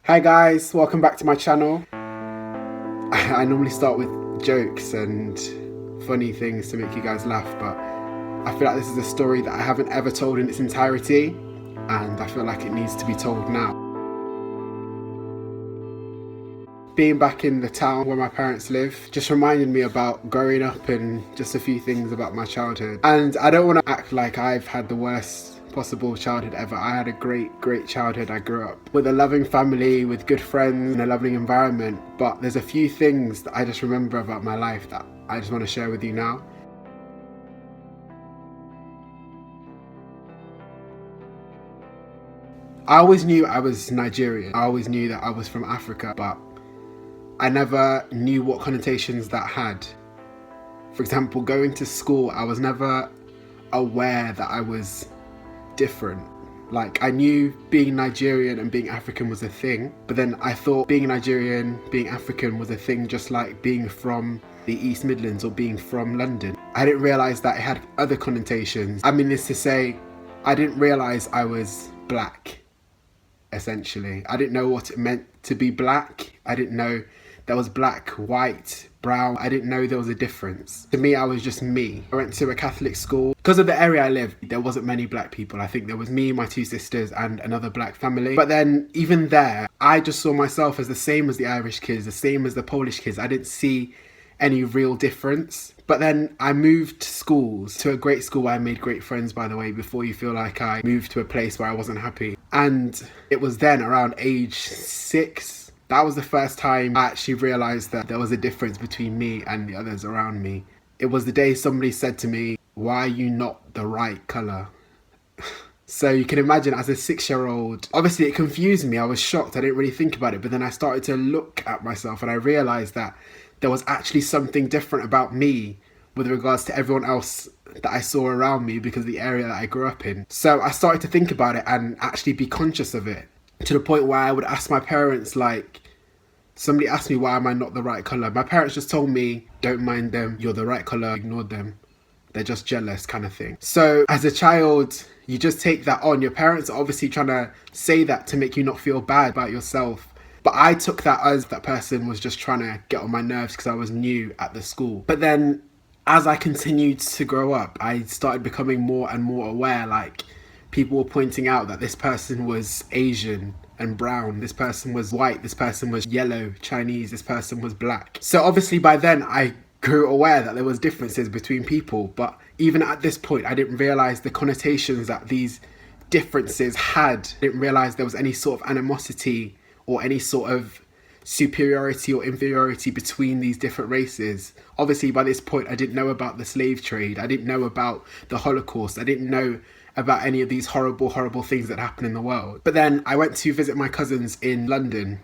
Hi guys, welcome back to my channel. I normally start with jokes and funny things to make you guys laugh, but I feel like this is a story that I haven't ever told in its entirety, and I feel like it needs to be told now. Being back in the town where my parents live just reminded me about growing up and just a few things about my childhood. And I don't want to act like I've had the worst possible childhood ever. I had a great childhood. I grew up with a loving family, with good friends and a lovely environment, but there's a few things that I just remember about my life that I just want to share with you now. I always knew I was Nigerian. I always knew that I was from Africa, but I never knew what connotations that had. For example, going to school, I was never aware that I was different. Like, I knew being Nigerian and being African was a thing, but then I thought being Nigerian, being African was a thing just like being from the East Midlands or being from London. I didn't realise that it had other connotations. I mean this to say, I didn't realise I was black, essentially. I didn't know what it meant to be black. I didn't know there was black, white, brown. I didn't know there was a difference. To me, I was just me. I went to a Catholic school. Because of the area I lived, there wasn't many black people. I think there was me, my two sisters, and another black family. But then, even there, I just saw myself as the same as the Irish kids, the same as the Polish kids. I didn't see any real difference. But then I moved schools to a great school where I made great friends, by the way, before you feel like I moved to a place where I wasn't happy. And it was then around age 6, that was the first time I actually realised that there was a difference between me and the others around me. It was the day somebody said to me, "Why are you not the right colour?" So you can imagine, as a 6-year-old, obviously it confused me. I was shocked. I didn't really think about it. But then I started to look at myself and I realised that there was actually something different about me with regards to everyone else that I saw around me because of the area that I grew up in. So I started to think about it and actually be conscious of it, to the point where I would ask my parents, like, somebody asked me why am I not the right colour. My parents just told me, don't mind them, you're the right colour, ignore them. They're just jealous, kind of thing. So as a child, you just take that on. Your parents are obviously trying to say that to make you not feel bad about yourself. But I took that as that person was just trying to get on my nerves because I was new at the school. But then as I continued to grow up, I started becoming more and more aware, like, people were pointing out that this person was Asian and brown, this person was white, this person was yellow, Chinese, this person was black. So obviously by then I grew aware that there was differences between people, but even at this point I didn't realise the connotations that these differences had. I didn't realise there was any sort of animosity or any sort of superiority or inferiority between these different races. Obviously by this point I didn't know about the slave trade, I didn't know about the Holocaust, I didn't know about any of these horrible things that happen in the world. But then I went to visit my cousins in London,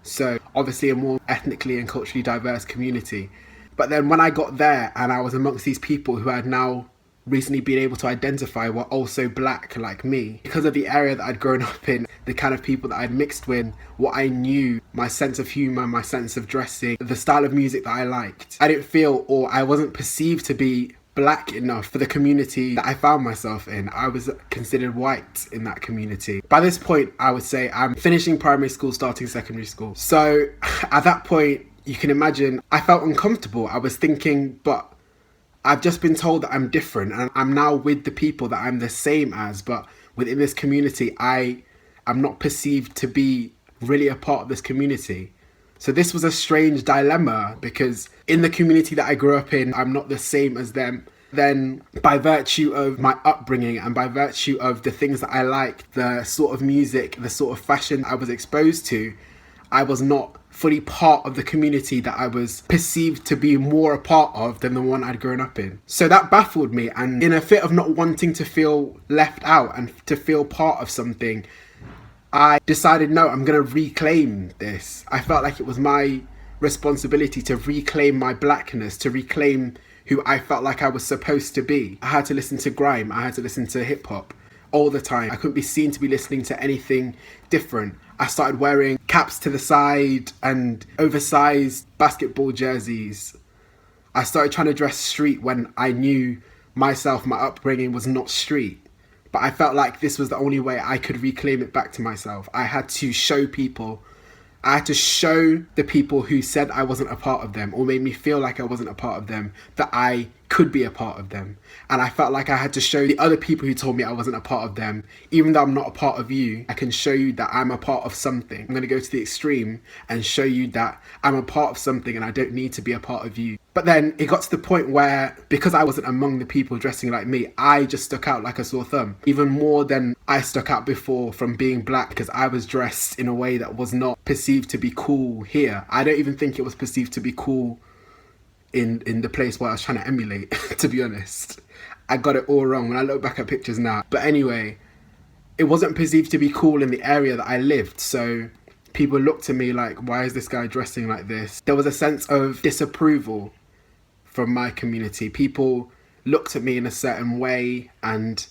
so obviously a more ethnically and culturally diverse community. But then when I got there and I was amongst these people who had now recently been able to identify were also black like me, because of the area that I'd grown up in, the kind of people that I'd mixed with, what I knew, my sense of humour, my sense of dressing, the style of music that I liked, I didn't feel, or I wasn't perceived to be black enough for the community that I found myself in. I was considered white in that community. By this point, I would say I'm finishing primary school, starting secondary school. So at that point, you can imagine, I felt uncomfortable. I was thinking, but I've just been told that I'm different and I'm now with the people that I'm the same as, but within this community, I am not perceived to be really a part of this community. So this was a strange dilemma because in the community that I grew up in, I'm not the same as them. Then by virtue of my upbringing and by virtue of the things that I liked, the sort of music, the sort of fashion I was exposed to, I was not fully part of the community that I was perceived to be more a part of than the one I'd grown up in. So that baffled me, and in a fit of not wanting to feel left out and to feel part of something, I decided, no, I'm going to reclaim this. I felt like it was my responsibility to reclaim my blackness, to reclaim who I felt like I was supposed to be. I had to listen to grime, I had to listen to hip hop all the time. I couldn't be seen to be listening to anything different. I started wearing caps to the side and oversized basketball jerseys. I started trying to dress street when I knew myself, my upbringing was not street. But I felt like this was the only way I could reclaim it back to myself. I had to show people I had to show the people who said I wasn't a part of them or made me feel like I wasn't a part of them that I could be a part of them. And I felt like I had to show the other people who told me I wasn't a part of them, even though I'm not a part of you, I can show you that I'm a part of something. I'm going to go to the extreme and show you that I'm a part of something and I don't need to be a part of you. But then it got to the point where, because I wasn't among the people dressing like me, I just stuck out like a sore thumb. Even more than I stuck out before from being black, because I was dressed in a way that was not perceived to be cool here. I don't even think it was perceived to be cool in the place where I was trying to emulate, to be honest. I got it all wrong when I look back at pictures now. But anyway, it wasn't perceived to be cool in the area that I lived. So people looked at me like, why is this guy dressing like this? There was a sense of disapproval from my community. People looked at me in a certain way and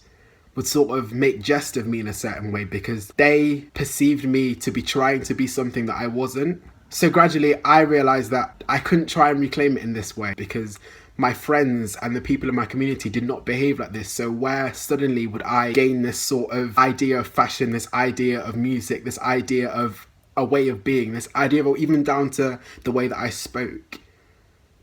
would sort of make jest of me in a certain way because they perceived me to be trying to be something that I wasn't. So gradually I realised that I couldn't try and reclaim it in this way because my friends and the people in my community did not behave like this. So where suddenly would I gain this sort of idea of fashion, this idea of music, this idea of a way of being, this idea of even down to the way that I spoke.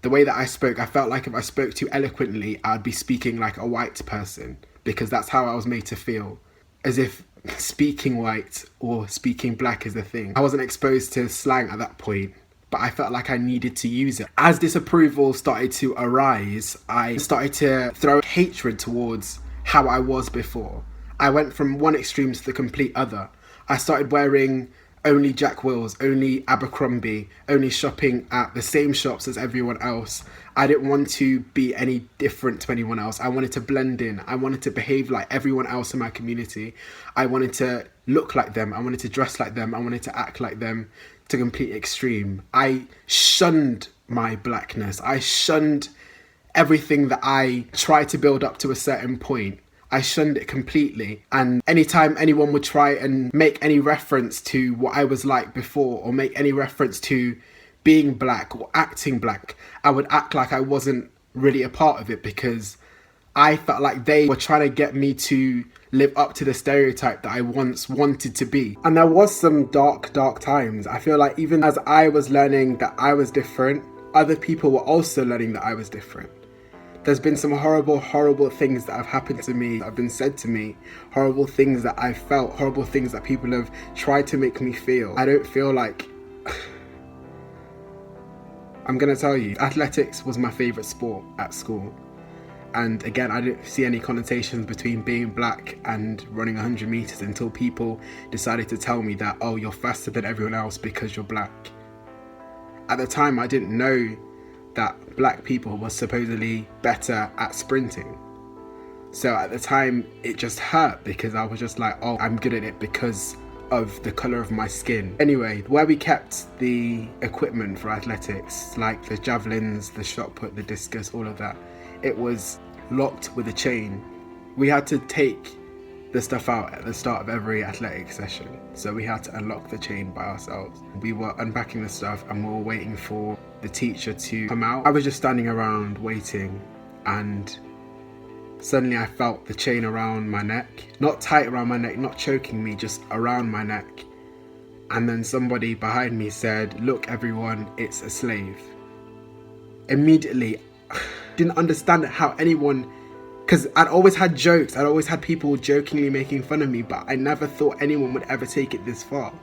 The way that I spoke, I felt like if I spoke too eloquently, I'd be speaking like a white person because that's how I was made to feel. As if speaking white or speaking black is the thing. I wasn't exposed to slang at that point, but I felt like I needed to use it. As disapproval started to arise, I started to throw hatred towards how I was before. I went from one extreme to the complete other. I started wearing only Jack Wills, only Abercrombie, only shopping at the same shops as everyone else. I didn't want to be any different to anyone else. I wanted to blend in. I wanted to behave like everyone else in my community. I wanted to look like them. I wanted to dress like them. I wanted to act like them to complete extreme. I shunned my blackness. I shunned everything that I tried to build up to a certain point. I shunned it completely. And anytime anyone would try and make any reference to what I was like before or make any reference to being black or acting black, I would act like I wasn't really a part of it because I felt like they were trying to get me to live up to the stereotype that I once wanted to be. And there was some dark times. I feel like even as I was learning that I was different, other people were also learning that I was different. There's been some horrible things that have happened to me, that have been said to me, horrible things that I've felt, horrible things that people have tried to make me feel. I don't feel like... I'm gonna tell you, athletics was my favourite sport at school. And again, I didn't see any connotations between being black and running 100 metres until people decided to tell me that, oh, you're faster than everyone else because you're black. At the time, I didn't know that black people were supposedly better at sprinting. So at the time, it just hurt because I was just like, oh, I'm good at it because of the colour of my skin. Anyway, where we kept the equipment for athletics, like the javelins, the shot put, the discus, all of that, it was locked with a chain. We had to take the stuff out at the start of every athletic session, so we had to unlock the chain by ourselves. We were unpacking the stuff and we were waiting for the teacher to come out. I was just standing around waiting, and suddenly I felt the chain around my neck, not tight around my neck, not choking me, just around my neck. And then somebody behind me said, "Look everyone, it's a slave." Immediately, didn't understand how anyone, because I'd always had jokes, I'd always had people jokingly making fun of me, but I never thought anyone would ever take it this far.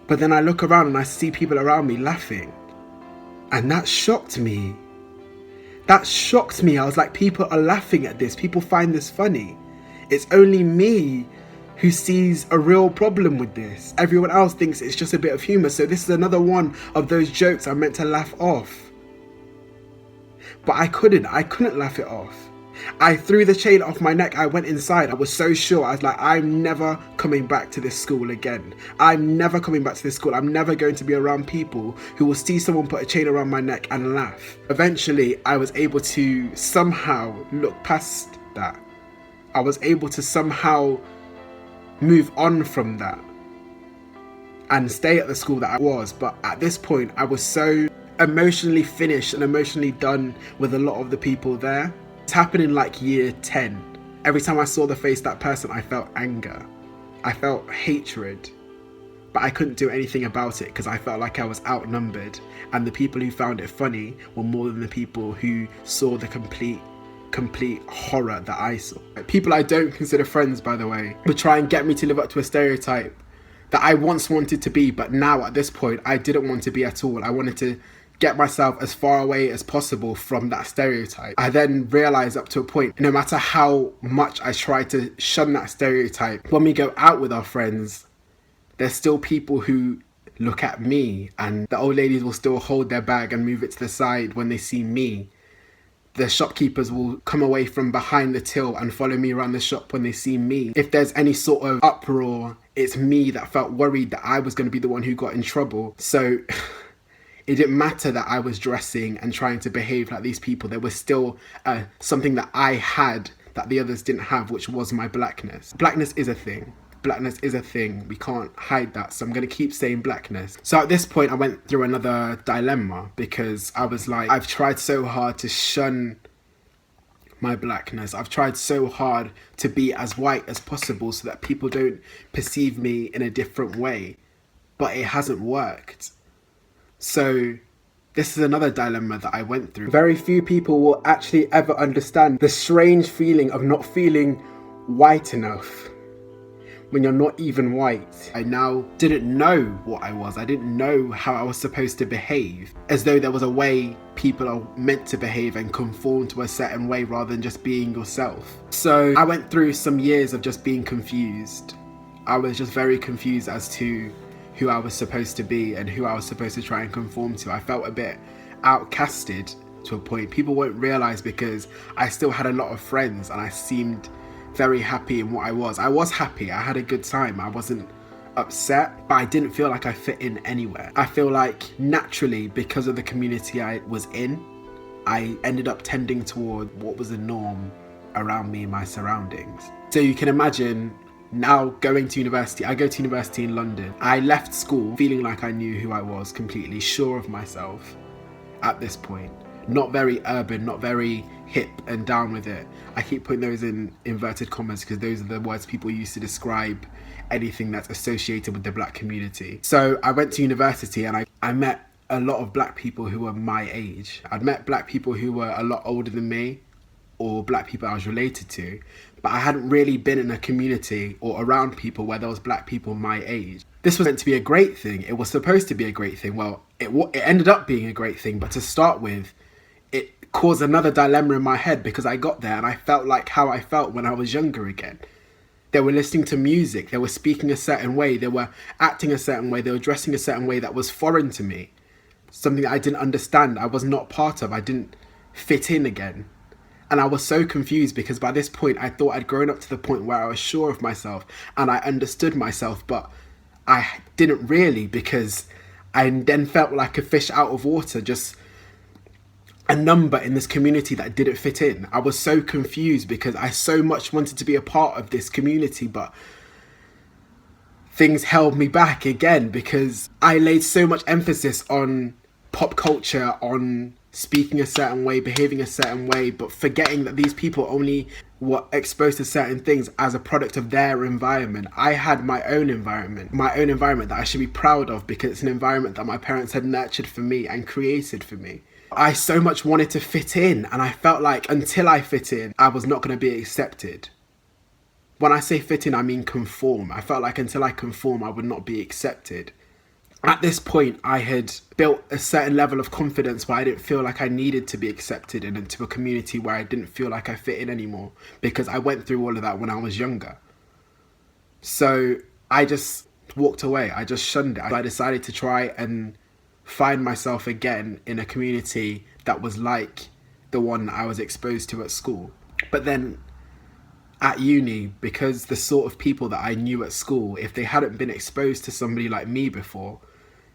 But then I look around and I see people around me laughing, and that shocked me. That shocked me. I was like, people are laughing at this, people find this funny. It's only me who sees a real problem with this. Everyone else thinks it's just a bit of humour, so this is another one of those jokes I'm meant to laugh off. But I couldn't laugh it off. I threw the chain off my neck, I went inside. I was so sure, I was like, I'm never coming back to this school again. I'm never coming back to this school. I'm never going to be around people who will see someone put a chain around my neck and laugh. Eventually, I was able to somehow look past that. I was able to somehow move on from that and stay at the school that I was. But at this point, I was so emotionally finished and emotionally done with a lot of the people there. It's happened in like year 10. Every time I saw the face of that person, I felt anger. I felt hatred. but I couldn't do anything about it because I felt like I was outnumbered, and the people who found it funny were more than the people who saw the complete horror that I saw. People I don't consider friends, by the way, would try and get me to live up to a stereotype that I once wanted to be, but now at this point I didn't want to be at all. I wanted to get myself as far away as possible from that stereotype. I then realised up to a point, no matter how much I try to shun that stereotype, when we go out with our friends, there's still people who look at me, and the old ladies will still hold their bag and move it to the side when they see me. The shopkeepers will come away from behind the till and follow me around the shop when they see me. If there's any sort of uproar, it's me that felt worried that I was going to be the one who got in trouble. So it didn't matter that I was dressing and trying to behave like these people. There was still something that I had that the others didn't have, which was my blackness. Blackness is a thing. Blackness is a thing. We can't hide that. So I'm going to keep saying blackness. So at this point, I went through another dilemma because I was like, I've tried so hard to shun my blackness. I've tried so hard to be as white as possible so that people don't perceive me in a different way. But it hasn't worked. So this is another dilemma that I went through. Very few people will actually ever understand the strange feeling of not feeling white enough when you're not even white. I now didn't know what I was. I didn't know how I was supposed to behave, as though there was a way people are meant to behave and conform to a certain way rather than just being yourself. So I went through some years of just being confused. I was just very confused as to who I was supposed to be and who I was supposed to try and conform to. I felt a bit outcasted to a point. People won't realise because I still had a lot of friends and I seemed very happy in what I was. I was happy, I had a good time, I wasn't upset, but I didn't feel like I fit in anywhere. I feel like naturally, because of the community I was in, I ended up tending toward what was the norm around me and my surroundings. So you can imagine now going to university. I go to university in London. I left school feeling like I knew who I was, completely sure of myself at this point. Not very urban, not very hip and down with it. I keep putting those in inverted commas because those are the words people use to describe anything that's associated with the black community. So I went to university and I met a lot of black people who were my age. I'd met black people who were a lot older than me, or black people I was related to, but I hadn't really been in a community or around people where there was black people my age. This was meant to be a great thing. It was supposed to be a great thing. Well, it ended up being a great thing, but to start with, it caused another dilemma in my head because I got there and I felt like how I felt when I was younger again. They were listening to music, they were speaking a certain way, they were acting a certain way, they were dressing a certain way that was foreign to me. Something that I didn't understand, I was not part of, I didn't fit in again. And I was so confused because by this point I thought I'd grown up to the point where I was sure of myself and I understood myself, but I didn't really, because I then felt like a fish out of water, just a number in this community that didn't fit in. I was so confused because I so much wanted to be a part of this community, but things held me back again because I laid so much emphasis on pop culture, on speaking a certain way, behaving a certain way, but forgetting that these people only were exposed to certain things as a product of their environment. I had my own environment that I should be proud of because it's an environment that my parents had nurtured for me and created for me. I so much wanted to fit in, and I felt like until I fit in, I was not going to be accepted. When I say fit in, I mean conform. I felt like until I conform, I would not be accepted. At this point, I had built a certain level of confidence where I didn't feel like I needed to be accepted into a community where I didn't feel like I fit in anymore because I went through all of that when I was younger. So I just walked away. I just shunned it. I decided to try and find myself again in a community that was like the one I was exposed to at school. But then at uni, because the sort of people that I knew at school, if they hadn't been exposed to somebody like me before,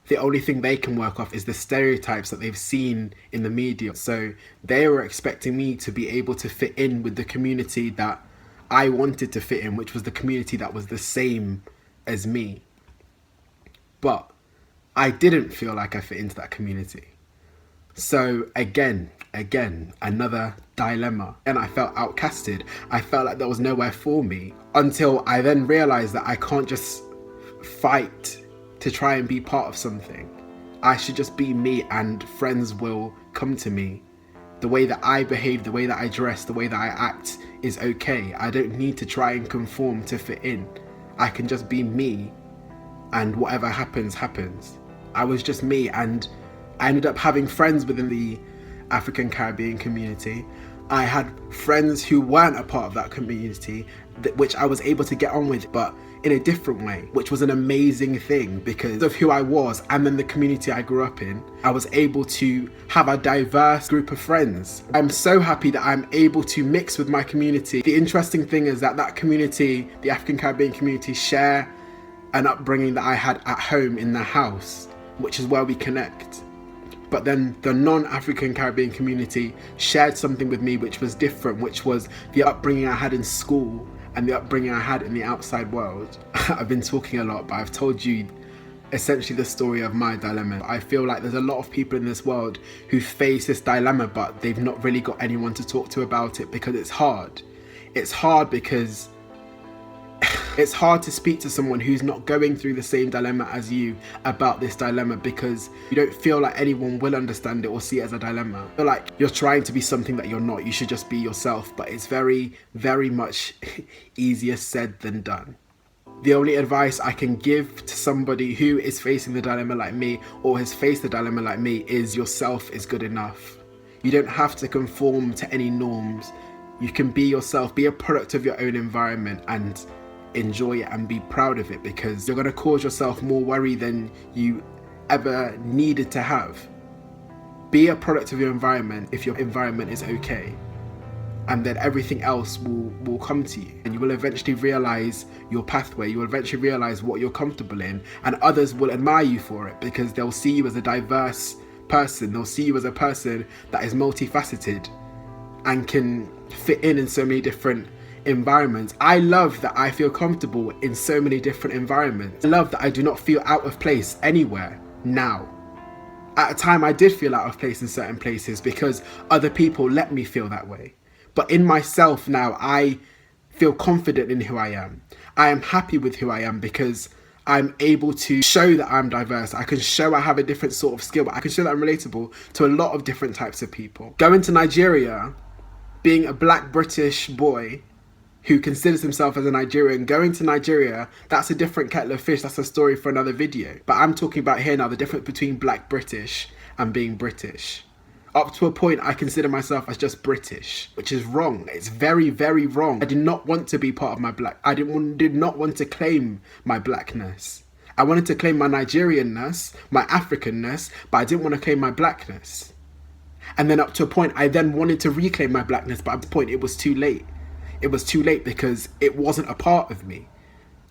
the only thing they can work off is the stereotypes that they've seen in the media. So they were expecting me to be able to fit in with the community that I wanted to fit in, which was the community that was the same as me. But I didn't feel like I fit into that community. So again, another dilemma. And I felt outcasted. I felt like there was nowhere for me until I then realized that I can't just fight to try and be part of something. I should just be me, and friends will come to me. The way that I behave, the way that I dress, the way that I act is okay. I don't need to try and conform to fit in. I can just be me, and whatever happens, happens. I was just me, and I ended up having friends within the African Caribbean community. I had friends who weren't a part of that community, which I was able to get on with, but in a different way, which was an amazing thing because of who I was and then the community I grew up in. I was able to have a diverse group of friends. I'm so happy that I'm able to mix with my community. The interesting thing is that community, the African Caribbean community, share an upbringing that I had at home in the house, which is where we connect. But then the non-African Caribbean community shared something with me which was different, which was the upbringing I had in school and the upbringing I had in the outside world. I've been talking a lot, but I've told you essentially the story of my dilemma. I feel like there's a lot of people in this world who face this dilemma, but they've not really got anyone to talk to about it because it's hard. It's hard because it's hard to speak to someone who's not going through the same dilemma as you about this dilemma, because you don't feel like anyone will understand it or see it as a dilemma. I feel like you're trying to be something that you're not. You should just be yourself, but it's very, very much easier said than done. The only advice I can give to somebody who is facing the dilemma like me or has faced the dilemma like me is yourself is good enough. You don't have to conform to any norms. You can be yourself, be a product of your own environment, and enjoy it and be proud of it, because you're going to cause yourself more worry than you ever needed to have. Be a product of your environment if your environment is okay, and then everything else will come to you, and you will eventually realize your pathway. You will eventually realize what you're comfortable in, and others will admire you for it because they'll see you as a diverse person. They'll see you as a person that is multifaceted and can fit in so many different environments. I love that I feel comfortable in so many different environments. I love that I do not feel out of place anywhere now. At a time I did feel out of place in certain places because other people let me feel that way. But in myself now, I feel confident in who I am. I am happy with who I am because I'm able to show that I'm diverse. I can show I have a different sort of skill, but I can show that I'm relatable to a lot of different types of people. Going to Nigeria, being a black British boy who considers himself as a Nigerian, going to Nigeria, that's a different kettle of fish. That's a story for another video. But I'm talking about here now the difference between black British and being British. Up to a point, I consider myself as just British, which is wrong. It's very, very wrong. I did not want to be part of my black. I did not want to claim my blackness. I wanted to claim my Nigerianness, my Africanness, but I didn't want to claim my blackness. And then up to a point, I then wanted to reclaim my blackness, but at the point, it was too late. It was too late because it wasn't a part of me.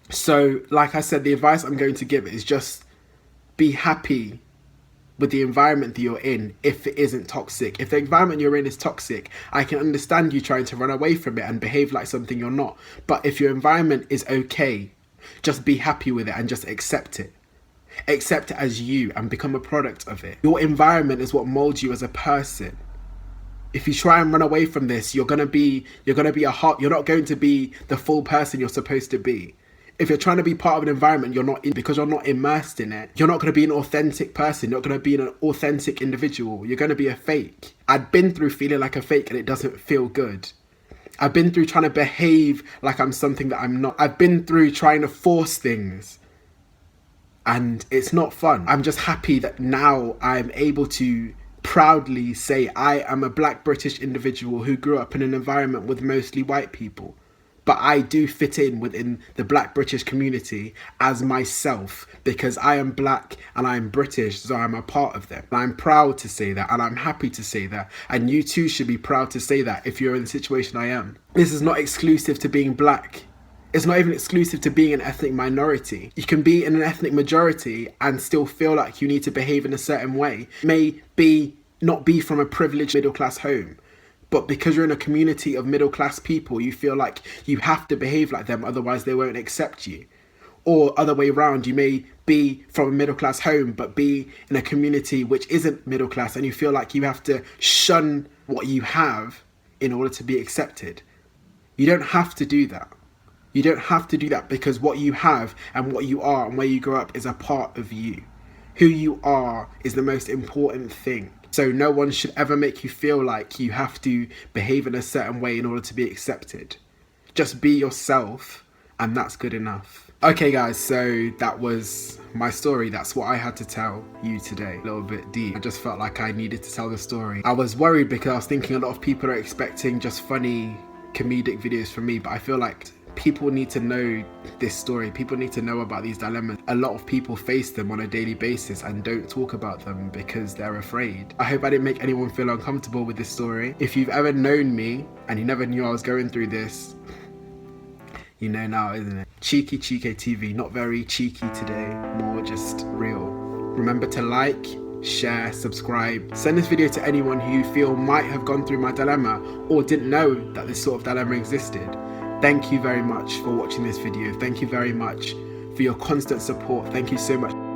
So, like I said, the advice I'm going to give is just be happy with the environment that you're in if it isn't toxic. If the environment you're in is toxic, I can understand you trying to run away from it and behave like something you're not. But if your environment is okay, just be happy with it and just accept it. Accept it as you and become a product of it. Your environment is what molds you as a person. If you try and run away from this, you're not going to be the full person you're supposed to be. If you're trying to be part of an environment because you're not immersed in it, you're not going to be an authentic person. You're not going to be an authentic individual. You're going to be a fake. I've been through feeling like a fake and it doesn't feel good. I've been through trying to behave like I'm something that I'm not. I've been through trying to force things and it's not fun. I'm just happy that now I'm able to proudly say I am a black British individual who grew up in an environment with mostly white people. But I do fit in within the black British community as myself because I am black and I'm British, so I'm a part of them. And I'm proud to say that and I'm happy to say that. And you too should be proud to say that if you're in the situation I am. This is not exclusive to being black. It's not even exclusive to being an ethnic minority. You can be in an ethnic majority and still feel like you need to behave in a certain way. Not be from a privileged middle class home, but because you're in a community of middle class people, you feel like you have to behave like them, otherwise they won't accept you. Or other way around, you may be from a middle class home, but be in a community which isn't middle class and you feel like you have to shun what you have in order to be accepted. You don't have to do that. You don't have to do that, because what you have and what you are and where you grow up is a part of you. Who you are is the most important thing. So no one should ever make you feel like you have to behave in a certain way in order to be accepted. Just be yourself, and that's good enough. Okay guys, so that was my story. That's what I had to tell you today. A little bit deep. I just felt like I needed to tell the story. I was worried because I was thinking a lot of people are expecting just funny comedic videos from me, but I feel like people need to know this story. People need to know about these dilemmas. A lot of people face them on a daily basis and don't talk about them because they're afraid. I hope I didn't make anyone feel uncomfortable with this story. If you've ever known me and you never knew I was going through this, you know now, isn't it? CheekyChikeTV, not very cheeky today, more just real. Remember to like, share, subscribe. Send this video to anyone who you feel might have gone through my dilemma or didn't know that this sort of dilemma existed. Thank you very much for watching this video. Thank you very much for your constant support. Thank you so much.